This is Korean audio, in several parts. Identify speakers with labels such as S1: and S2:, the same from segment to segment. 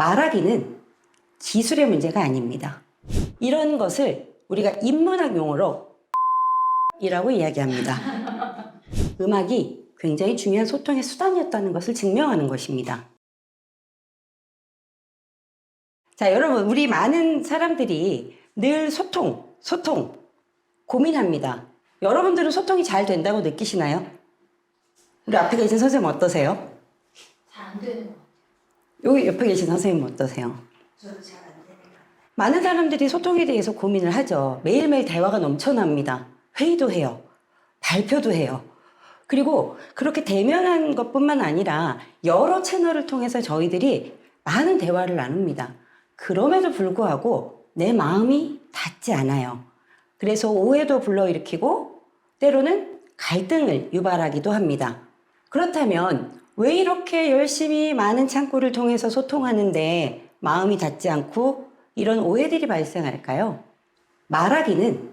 S1: 말하기는 기술의 문제가 아닙니다. 이런 것을 우리가 인문학 용어로 이라고 이야기합니다. 음악이 굉장히 중요한 소통의 수단이었다는 것을 증명하는 것입니다. 자, 여러분, 우리 많은 사람들이 늘 소통 고민합니다. 여러분들은 소통이 잘 된다고 느끼시나요? 우리 앞에 계신 선생님 어떠세요?
S2: 잘 안 되는 것 같아요.
S1: 여기 옆에 계신 선생님 어떠세요?
S2: 저도 잘 안 되는 것 같아요.
S1: 많은 사람들이 소통에 대해서 고민을 하죠. 매일매일 대화가 넘쳐납니다. 회의도 해요. 발표도 해요. 그리고 그렇게 대면한 것뿐만 아니라 여러 채널을 통해서 저희들이 많은 대화를 나눕니다. 그럼에도 불구하고 내 마음이 닿지 않아요. 그래서 오해도 불러일으키고 때로는 갈등을 유발하기도 합니다. 그렇다면 왜 이렇게 열심히 많은 창구를 통해서 소통하는데 마음이 닿지 않고 이런 오해들이 발생할까요? 말하기는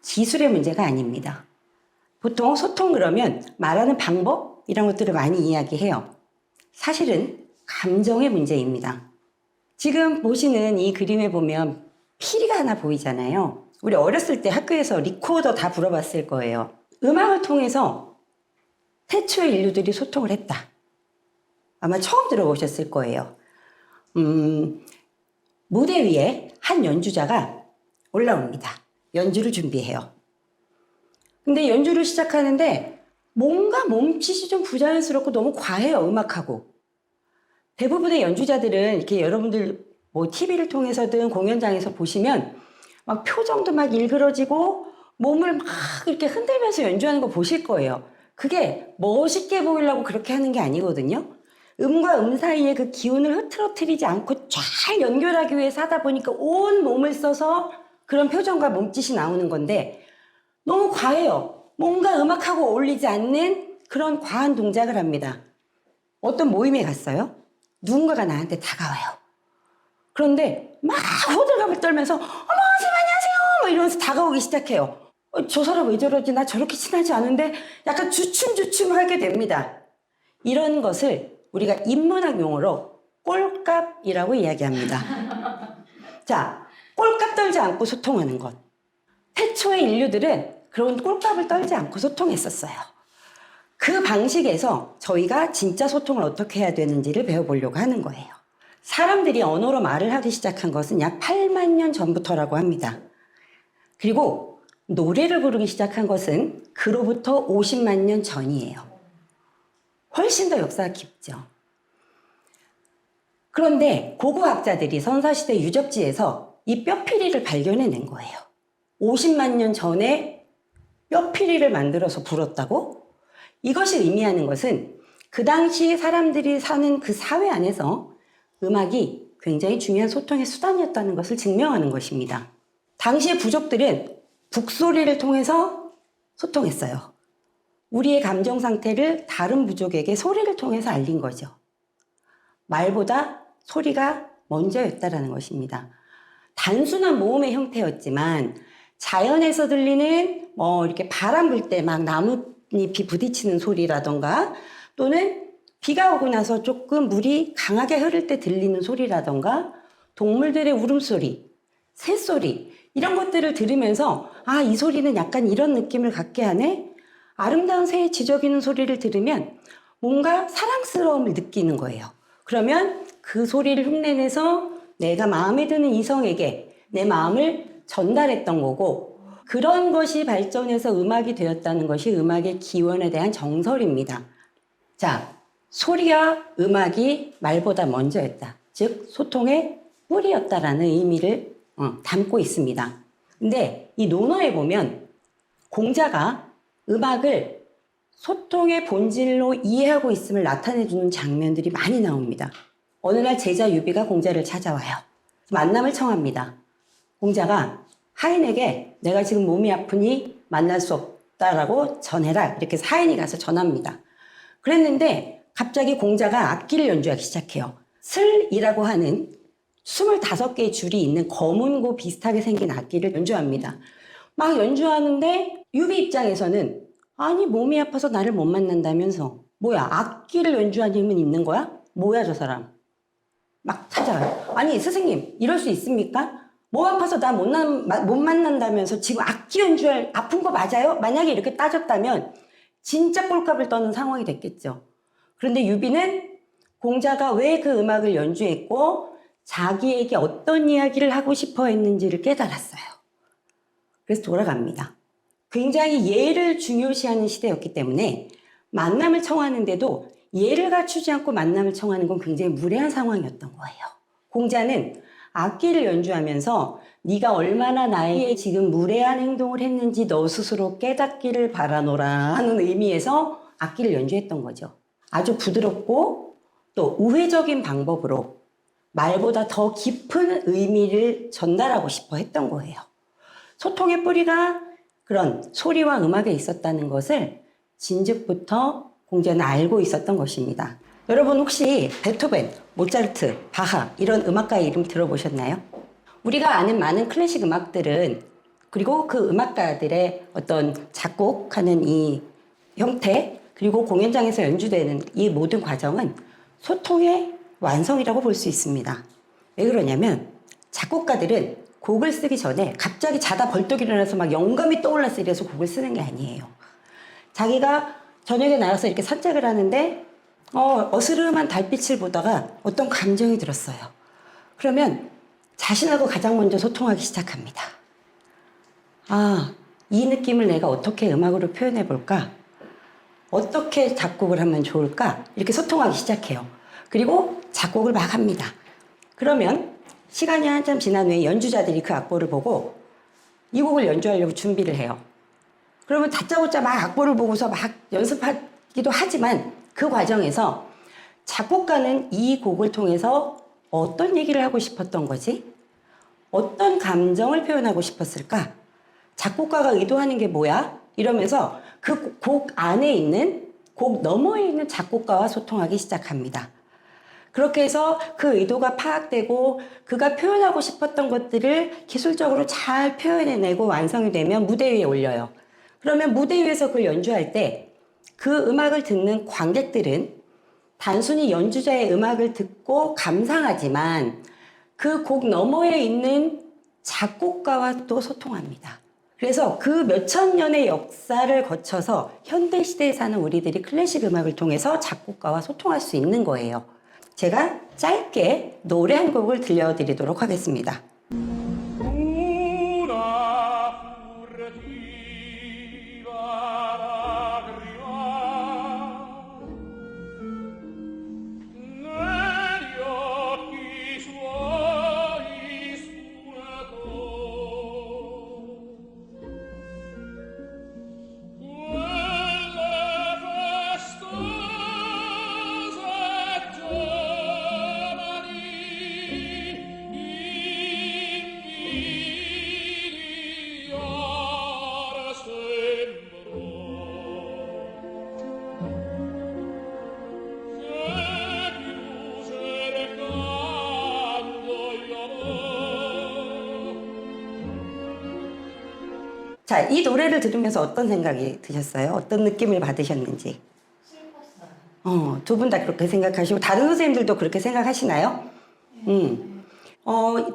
S1: 기술의 문제가 아닙니다. 보통 소통 그러면 말하는 방법 이런 것들을 많이 이야기해요. 사실은 감정의 문제입니다. 지금 보시는 이 그림에 보면 피리가 하나 보이잖아요. 우리 어렸을 때 학교에서 리코더 다 불어봤을 거예요. 음악을 통해서 태초의 인류들이 소통을 했다. 아마 처음 들어보셨을 거예요. 무대 위에 한 연주자가 올라옵니다. 연주를 준비해요. 근데 연주를 시작하는데 뭔가 몸짓이 좀 부자연스럽고 너무 과해요, 음악하고. 대부분의 연주자들은 이렇게 여러분들 뭐 TV를 통해서든 공연장에서 보시면 막 표정도 막 일그러지고 몸을 막 이렇게 흔들면서 연주하는 거 보실 거예요. 그게 멋있게 보이려고 그렇게 하는 게 아니거든요. 음과 음 사이에 그 기운을 흐트러뜨리지 않고 잘 연결하기 위해서 하다 보니까 온 몸을 써서 그런 표정과 몸짓이 나오는 건데 너무 과해요. 뭔가 음악하고 어울리지 않는 그런 과한 동작을 합니다. 어떤 모임에 갔어요. 누군가가 나한테 다가와요. 그런데 막 호들갑을 떨면서 어머 선생님 안녕하세요 막 이러면서 다가오기 시작해요. 저 사람 왜 저러지? 나 저렇게 친하지 않은데 약간 주춤주춤하게 됩니다. 이런 것을 우리가 인문학 용어로 꼴값이라고 이야기합니다. 자, 꼴값 떨지 않고 소통하는 것. 태초의 인류들은 그런 꼴값을 떨지 않고 소통했었어요. 그 방식에서 저희가 진짜 소통을 어떻게 해야 되는지를 배워보려고 하는 거예요. 사람들이 언어로 말을 하기 시작한 것은 약 8만 년 전부터라고 합니다. 그리고 노래를 부르기 시작한 것은 그로부터 50만 년 전이에요. 훨씬 더 역사가 깊죠. 그런데 고고학자들이 선사시대 유적지에서 이 뼈피리를 발견해낸 거예요. 50만 년 전에 뼈피리를 만들어서 불었다고? 이것이 의미하는 것은 그 당시 사람들이 사는 그 사회 안에서 음악이 굉장히 중요한 소통의 수단이었다는 것을 증명하는 것입니다. 당시의 부족들은 북소리를 통해서 소통했어요. 우리의 감정 상태를 다른 부족에게 소리를 통해서 알린 거죠. 말보다 소리가 먼저였다라는 것입니다. 단순한 모음의 형태였지만 자연에서 들리는 이렇게 바람 불 때 막 나뭇잎이 부딪히는 소리라던가 또는 비가 오고 나서 조금 물이 강하게 흐를 때 들리는 소리라던가 동물들의 울음소리, 새소리 이런 것들을 들으면서 아, 이 소리는 약간 이런 느낌을 갖게 하네. 아름다운 새의 지저귀는 소리를 들으면 뭔가 사랑스러움을 느끼는 거예요. 그러면 그 소리를 흉내내서 내가 마음에 드는 이성에게 내 마음을 전달했던 거고 그런 것이 발전해서 음악이 되었다는 것이 음악의 기원에 대한 정설입니다. 자, 소리와 음악이 말보다 먼저였다. 즉 소통의 뿌리였다라는 의미를 담고 있습니다. 근데 이 논어에 보면 공자가 음악을 소통의 본질로 이해하고 있음을 나타내주는 장면들이 많이 나옵니다. 어느 날 제자 유비가 공자를 찾아와요. 만남을 청합니다. 공자가 하인에게 내가 지금 몸이 아프니 만날 수 없다라고 전해라. 이렇게 해서 하인이 가서 전합니다. 그랬는데 갑자기 공자가 악기를 연주하기 시작해요. 슬이라고 하는 25개의 줄이 있는 검은고 비슷하게 생긴 악기를 연주합니다. 막 연주하는데 유비 입장에서는 아니 몸이 아파서 나를 못 만난다면서 뭐야 악기를 연주하는 힘은 있는 거야? 뭐야 저 사람? 막 찾아가요. 아니 스승님 이럴 수 있습니까? 목 아파서 나 못 만난다면서 지금 악기 연주할 아픈 거 맞아요? 만약에 이렇게 따졌다면 진짜 꼴값을 떠는 상황이 됐겠죠. 그런데 유비는 공자가 왜 그 음악을 연주했고 자기에게 어떤 이야기를 하고 싶어 했는지를 깨달았어요. 그래서 돌아갑니다. 굉장히 예를 중요시하는 시대였기 때문에 만남을 청하는데도 예를 갖추지 않고 만남을 청하는 건 굉장히 무례한 상황이었던 거예요. 공자는 악기를 연주하면서 네가 얼마나 나에게 지금 무례한 행동을 했는지 너 스스로 깨닫기를 바라노라 하는 의미에서 악기를 연주했던 거죠. 아주 부드럽고 또 우회적인 방법으로 말보다 더 깊은 의미를 전달하고 싶어 했던 거예요. 소통의 뿌리가 그런 소리와 음악에 있었다는 것을 진즉부터 공자는 알고 있었던 것입니다. 여러분 혹시 베토벤, 모차르트, 바하 이런 음악가의 이름 들어보셨나요? 우리가 아는 많은 클래식 음악들은 그리고 그 음악가들의 어떤 작곡하는 이 형태 그리고 공연장에서 연주되는 이 모든 과정은 소통의 완성이라고 볼 수 있습니다. 왜 그러냐면 작곡가들은 곡을 쓰기 전에 갑자기 자다 벌떡 일어나서 막 영감이 떠올라서 이래서 곡을 쓰는 게 아니에요. 자기가 저녁에 나가서 이렇게 산책을 하는데 어스름한 달빛을 보다가 어떤 감정이 들었어요. 그러면 자신하고 가장 먼저 소통하기 시작합니다. 아, 이 느낌을 내가 어떻게 음악으로 표현해 볼까? 어떻게 작곡을 하면 좋을까? 이렇게 소통하기 시작해요. 그리고 작곡을 막 합니다. 그러면 시간이 한참 지난 후에 연주자들이 그 악보를 보고 이 곡을 연주하려고 준비를 해요. 그러면 다짜고짜 막 악보를 보고서 막 연습하기도 하지만 그 과정에서 작곡가는 이 곡을 통해서 어떤 얘기를 하고 싶었던 거지? 어떤 감정을 표현하고 싶었을까? 작곡가가 의도하는 게 뭐야? 이러면서 그 곡 안에 있는, 곡 너머에 있는 작곡가와 소통하기 시작합니다. 그렇게 해서 그 의도가 파악되고 그가 표현하고 싶었던 것들을 기술적으로 잘 표현해내고 완성이 되면 무대 위에 올려요. 그러면 무대 위에서 그걸 연주할 때 그 음악을 듣는 관객들은 단순히 연주자의 음악을 듣고 감상하지만 그 곡 너머에 있는 작곡가와 또 소통합니다. 그래서 그 몇천 년의 역사를 거쳐서 현대 시대에 사는 우리들이 클래식 음악을 통해서 작곡가와 소통할 수 있는 거예요. 제가 짧게 노래 한 곡을 들려드리도록 하겠습니다. 자, 이 노래를 들으면서 어떤 생각이 드셨어요? 어떤 느낌을 받으셨는지?
S2: 슬펐어요.
S1: 두 분 다 그렇게 생각하시고 다른 선생님들도 그렇게 생각하시나요?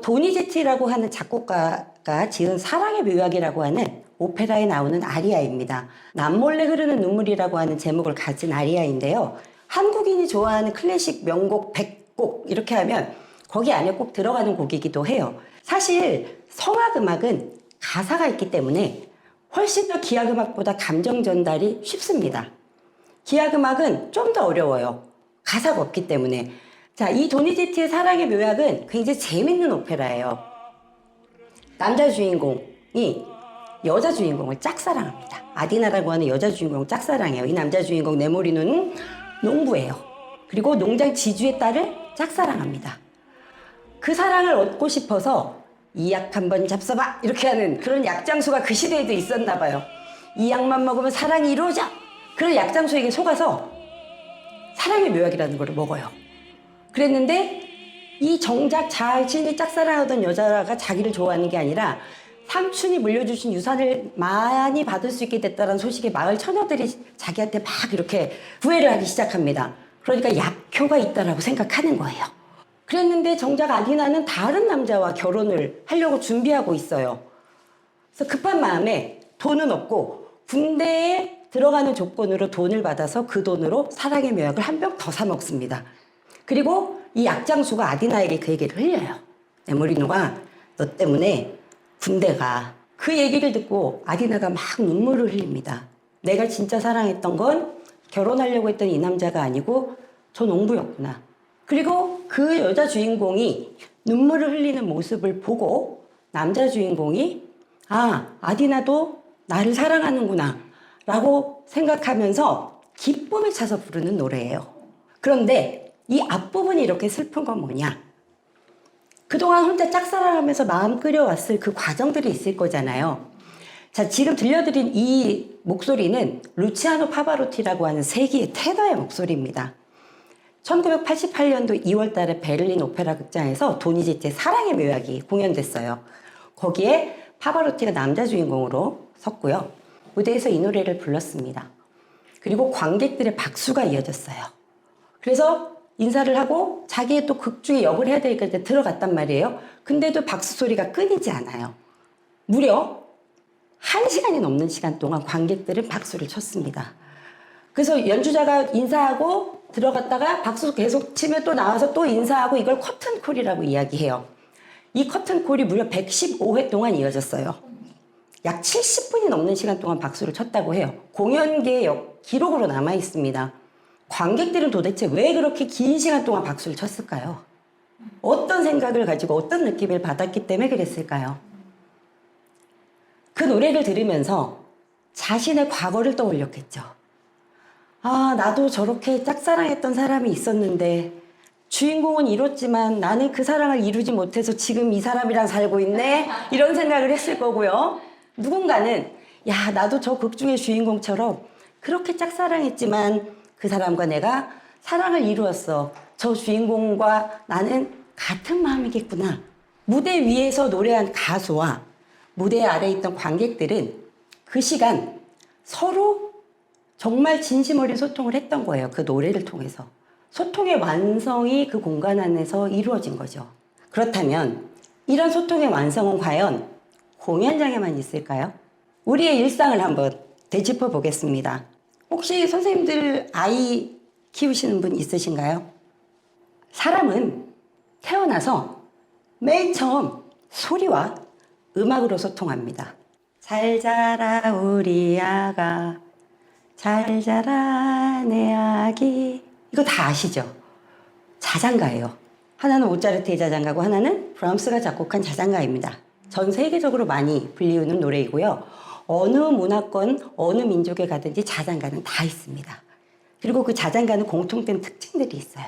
S1: 도니제티라고 하는 작곡가가 지은 사랑의 묘약이라고 하는 오페라에 나오는 아리아입니다. 남몰래 흐르는 눈물이라고 하는 제목을 가진 아리아인데요. 한국인이 좋아하는 클래식 명곡 100곡 이렇게 하면 거기 안에 꼭 들어가는 곡이기도 해요. 사실 성악음악은 가사가 있기 때문에 훨씬 더 기악음악보다 감정 전달이 쉽습니다. 기악음악은 좀 더 어려워요. 가사가 없기 때문에. 자, 이 도니제티의 사랑의 묘약은 굉장히 재밌는 오페라예요. 남자 주인공이 여자 주인공을 짝사랑합니다. 아디나라고 하는 여자 주인공을 짝사랑해요. 이 남자 주인공 네모리노는 농부예요. 그리고 농장 지주의 딸을 짝사랑합니다. 그 사랑을 얻고 싶어서 이 약 한번 잡숴봐 이렇게 하는 그런 약장수가 그 시대에도 있었나 봐요. 이 약만 먹으면 사랑이 이루어져. 그런 약장수에게 속아서 사랑의 묘약이라는 걸 먹어요. 그랬는데 이 정작 자신이 짝사랑하던 여자가 자기를 좋아하는 게 아니라 삼촌이 물려주신 유산을 많이 받을 수 있게 됐다는 소식에 마을 처녀들이 자기한테 막 이렇게 구애를 하기 시작합니다. 그러니까 약효가 있다라고 생각하는 거예요. 그랬는데 정작 아디나는 다른 남자와 결혼을 하려고 준비하고 있어요. 그래서 급한 마음에 돈은 없고 군대에 들어가는 조건으로 돈을 받아서 그 돈으로 사랑의 묘약을 한 병 더 사 먹습니다. 그리고 이 약장수가 아디나에게 그 얘기를 흘려요. 에모리노가 너 때문에 군대가. 그 얘기를 듣고 아디나가 막 눈물을 흘립니다. 내가 진짜 사랑했던 건 결혼하려고 했던 이 남자가 아니고 저 농부였구나. 그리고 그 여자 주인공이 눈물을 흘리는 모습을 보고 남자 주인공이 아디나도 나를 사랑하는구나 라고 생각하면서 기쁨에 차서 부르는 노래예요. 그런데 이 앞부분이 이렇게 슬픈 건 뭐냐? 그동안 혼자 짝사랑하면서 마음 끓여왔을 그 과정들이 있을 거잖아요. 자, 지금 들려드린 이 목소리는 루치아노 파바로티라고 하는 세기의 테너의 목소리입니다. 1988년도 2월 달에 베를린 오페라 극장에서 도니제티의 사랑의 묘약이 공연됐어요. 거기에 파바로티가 남자 주인공으로 섰고요. 무대에서 이 노래를 불렀습니다. 그리고 관객들의 박수가 이어졌어요. 그래서 인사를 하고 자기의 또 극중에 역을 해야 되니까 이제 들어갔단 말이에요. 근데도 박수 소리가 끊이지 않아요. 무려 1시간이 넘는 시간 동안 관객들은 박수를 쳤습니다. 그래서 연주자가 인사하고 들어갔다가 박수 계속 치면 또 나와서 또 인사하고 이걸 커튼콜이라고 이야기해요. 이 커튼콜이 무려 115회 동안 이어졌어요. 약 70분이 넘는 시간 동안 박수를 쳤다고 해요. 공연계의 기록으로 남아 있습니다. 관객들은 도대체 왜 그렇게 긴 시간 동안 박수를 쳤을까요? 어떤 생각을 가지고 어떤 느낌을 받았기 때문에 그랬을까요? 그 노래를 들으면서 자신의 과거를 떠올렸겠죠. 나도 저렇게 짝사랑했던 사람이 있었는데 주인공은 이뤘지만 나는 그 사랑을 이루지 못해서 지금 이 사람이랑 살고 있네? 이런 생각을 했을 거고요. 누군가는 나도 저 극 중의 주인공처럼 그렇게 짝사랑했지만 그 사람과 내가 사랑을 이루었어. 저 주인공과 나는 같은 마음이겠구나. 무대 위에서 노래한 가수와 무대 아래에 있던 관객들은 그 시간 서로 정말 진심 어린 소통을 했던 거예요. 그 노래를 통해서. 소통의 완성이 그 공간 안에서 이루어진 거죠. 그렇다면 이런 소통의 완성은 과연 공연장에만 있을까요? 우리의 일상을 한번 되짚어 보겠습니다. 혹시 선생님들 아이 키우시는 분 있으신가요? 사람은 태어나서 맨 처음 소리와 음악으로 소통합니다. 잘 자라 우리 아가, 잘 자라 내 아기. 이거 다 아시죠? 자장가예요. 하나는 모차르트의 자장가고 하나는 브람스가 작곡한 자장가입니다. 전 세계적으로 많이 불리우는 노래이고요. 어느 문화권, 어느 민족에 가든지 자장가는 다 있습니다. 그리고 그 자장가는 공통된 특징들이 있어요.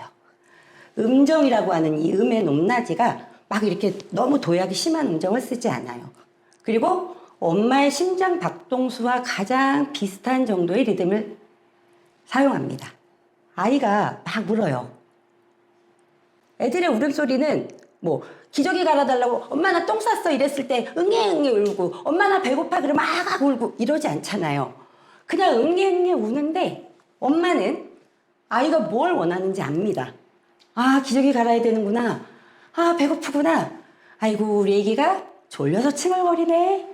S1: 음정이라고 하는 이 음의 높낮이가 막 이렇게 너무 도약이 심한 음정을 쓰지 않아요. 그리고 엄마의 심장 박동수와 가장 비슷한 정도의 리듬을 사용합니다. 아이가 막 울어요. 애들의 울음소리는 기저귀 갈아달라고 엄마 나 똥 쌌어 이랬을 때 응애응애 울고 엄마 나 배고파 그러면 아가 울고 이러지 않잖아요. 그냥 응애응애 우는데 엄마는 아이가 뭘 원하는지 압니다. 기저귀 갈아야 되는구나. 배고프구나. 아이고 우리 애기가 졸려서 칭얼거리네.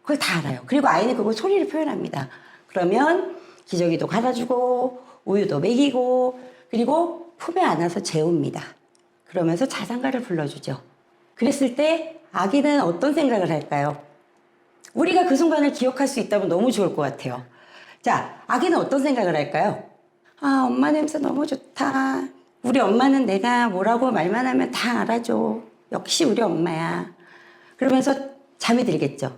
S1: 그걸 다 알아요. 그리고 아이는 그걸 소리를 표현합니다. 그러면 기저귀도 갈아주고 우유도 먹이고 그리고 품에 안아서 재웁니다. 그러면서 자장가를 불러주죠. 그랬을 때 아기는 어떤 생각을 할까요? 우리가 그 순간을 기억할 수 있다면 너무 좋을 것 같아요. 자, 아기는 어떤 생각을 할까요? 엄마 냄새 너무 좋다. 우리 엄마는 내가 뭐라고 말만 하면 다 알아줘. 역시 우리 엄마야. 그러면서 잠이 들겠죠.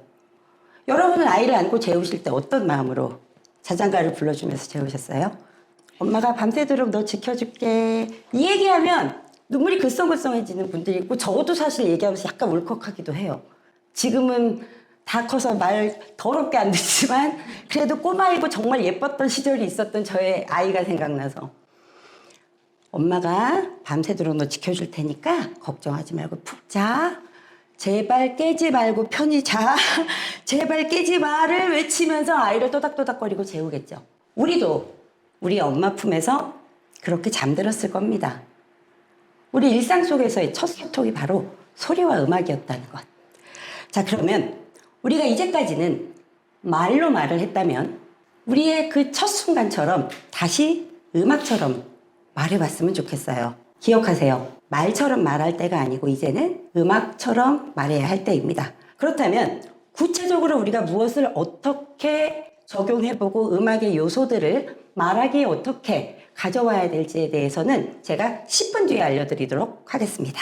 S1: 여러분은 아이를 안고 재우실 때 어떤 마음으로 자장가를 불러주면서 재우셨어요? 엄마가 밤새도록 너 지켜줄게. 이 얘기하면 눈물이 글썽글썽해지는 분들이 있고 저도 사실 얘기하면서 약간 울컥하기도 해요. 지금은 다 커서 말 더럽게 안 듣지만 그래도 꼬마이고 정말 예뻤던 시절이 있었던 저의 아이가 생각나서 엄마가 밤새도록 너 지켜줄 테니까 걱정하지 말고 푹 자. 제발 깨지 말고 편히 자. 제발 깨지 마를 외치면서 아이를 또닥또닥거리고 재우겠죠. 우리도 우리 엄마 품에서 그렇게 잠들었을 겁니다. 우리 일상 속에서의 첫 소통이 바로 소리와 음악이었다는 것. 자, 그러면 우리가 이제까지는 말로 말을 했다면 우리의 그 첫 순간처럼 다시 음악처럼 말해봤으면 좋겠어요. 기억하세요. 말처럼 말할 때가 아니고 이제는 음악처럼 말해야 할 때입니다. 그렇다면 구체적으로 우리가 무엇을 어떻게 적용해보고 음악의 요소들을 말하기에 어떻게 가져와야 될지에 대해서는 제가 10분 뒤에 알려드리도록 하겠습니다.